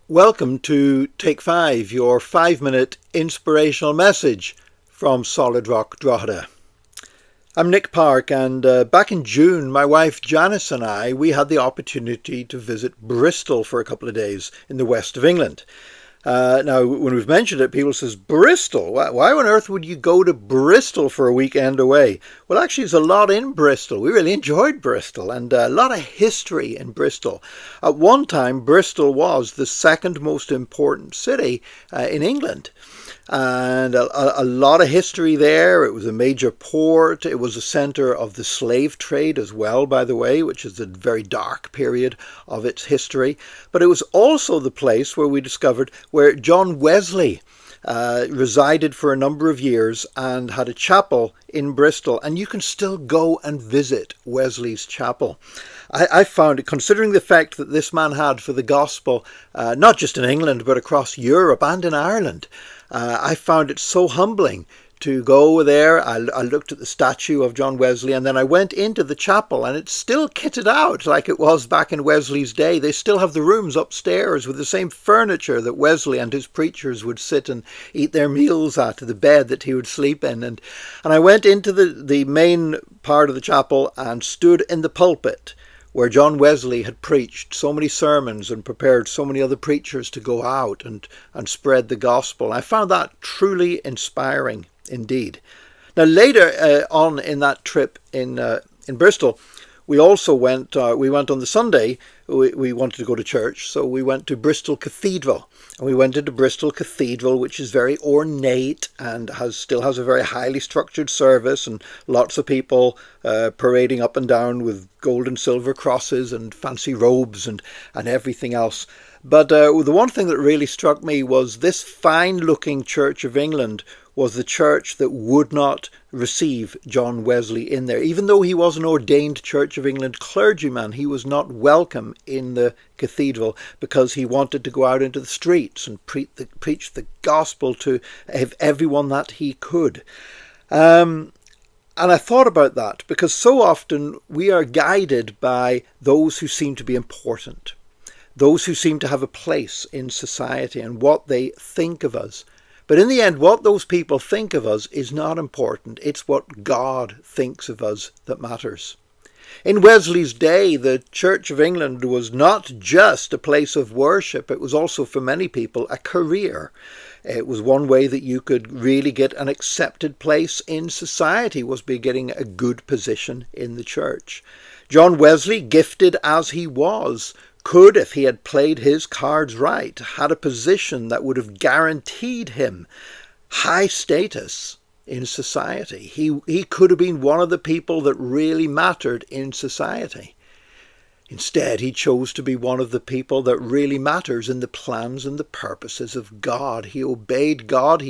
Welcome to Take 5, your 5-minute inspirational message from Solid Rock Drogheda. I'm Nick Park, and back in June, my wife Janice and we had the opportunity to visit Bristol for a couple of days in the west of England. Now, when we've mentioned it, people says, Bristol? Why on earth would you go to Bristol for a weekend away? Well, actually, there's a lot in Bristol. We really enjoyed Bristol, and a lot of history in Bristol. At one time, Bristol was the second most important city in England. And a lot of history there. It was a major port. It was a centre of the slave trade as well, by the way, which is a very dark period of its history. But it was also the place where we discovered where John Wesley resided for a number of years and had a chapel in Bristol. And you can still go and visit Wesley's chapel. I found it, considering the effect that this man had for the gospel, not just in England, but across Europe and in Ireland. I found it so humbling to go there. I looked at the statue of John Wesley, and then I went into the chapel, and it's still kitted out like it was back in Wesley's day. They still have the rooms upstairs with the same furniture that Wesley and his preachers would sit and eat their meals at, the bed that he would sleep in. And I went into the main part of the chapel and stood in the pulpit where John Wesley had preached so many sermons and prepared so many other preachers to go out and spread the gospel. I found that truly inspiring indeed. Now, later on in that trip in Bristol, we also went on the Sunday. We wanted to go to church, so we went to Bristol Cathedral. And we went into Bristol Cathedral, which is very ornate and still has a very highly structured service, and lots of people parading up and down with gold and silver crosses and fancy robes and everything else. But the one thing that really struck me was this fine-looking Church of England was the church that would not receive John Wesley in there. Even though he was an ordained Church of England clergyman, he was not welcome in the cathedral because he wanted to go out into the streets and preach the gospel to everyone that he could. And I thought about that because so often we are guided by those who seem to be important, those who seem to have a place in society and what they think of us. But in the end, what those people think of us is not important. It's what God thinks of us that matters. In Wesley's day, the Church of England was not just a place of worship. It was also, for many people, a career. It was one way that you could really get an accepted place in society, was by getting a good position in the church. John Wesley, gifted as he was, could, if he had played his cards right, had a position that would have guaranteed him high status in society. He could have been one of the people that really mattered in society. Instead, he chose to be one of the people that really matters in the plans and the purposes of God. He obeyed God.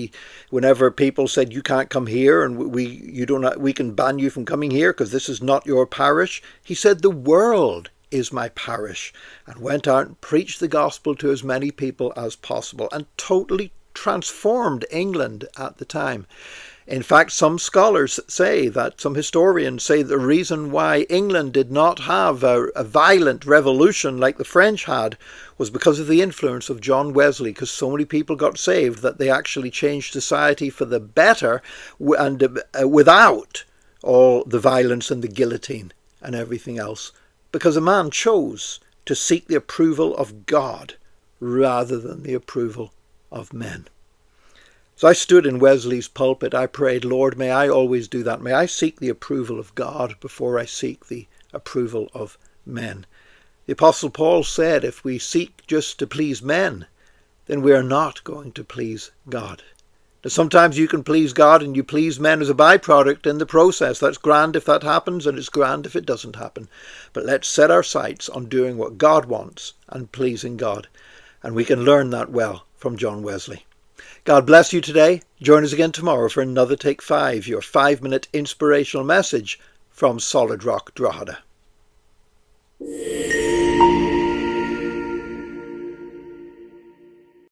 Whenever people said, you can't come here and we can ban you from coming here because this is not your parish, he said, the world is my parish, and went out and preached the gospel to as many people as possible and totally transformed England at the time. In fact, some scholars say that, some historians say the reason why England did not have a violent revolution like the French had was because of the influence of John Wesley, because so many people got saved that they actually changed society for the better and without all the violence and the guillotine and everything else. Because a man chose to seek the approval of God rather than the approval of men. So I stood in Wesley's pulpit. I prayed, Lord, may I always do that. May I seek the approval of God before I seek the approval of men. The Apostle Paul said, if we seek just to please men, then we are not going to please God. Now, sometimes you can please God and you please men as a byproduct in the process. That's grand if that happens, and it's grand if it doesn't happen. But let's set our sights on doing what God wants and pleasing God. And we can learn that well from John Wesley. God bless you today. Join us again tomorrow for another Take 5, your 5-minute inspirational message from Solid Rock Drogheda.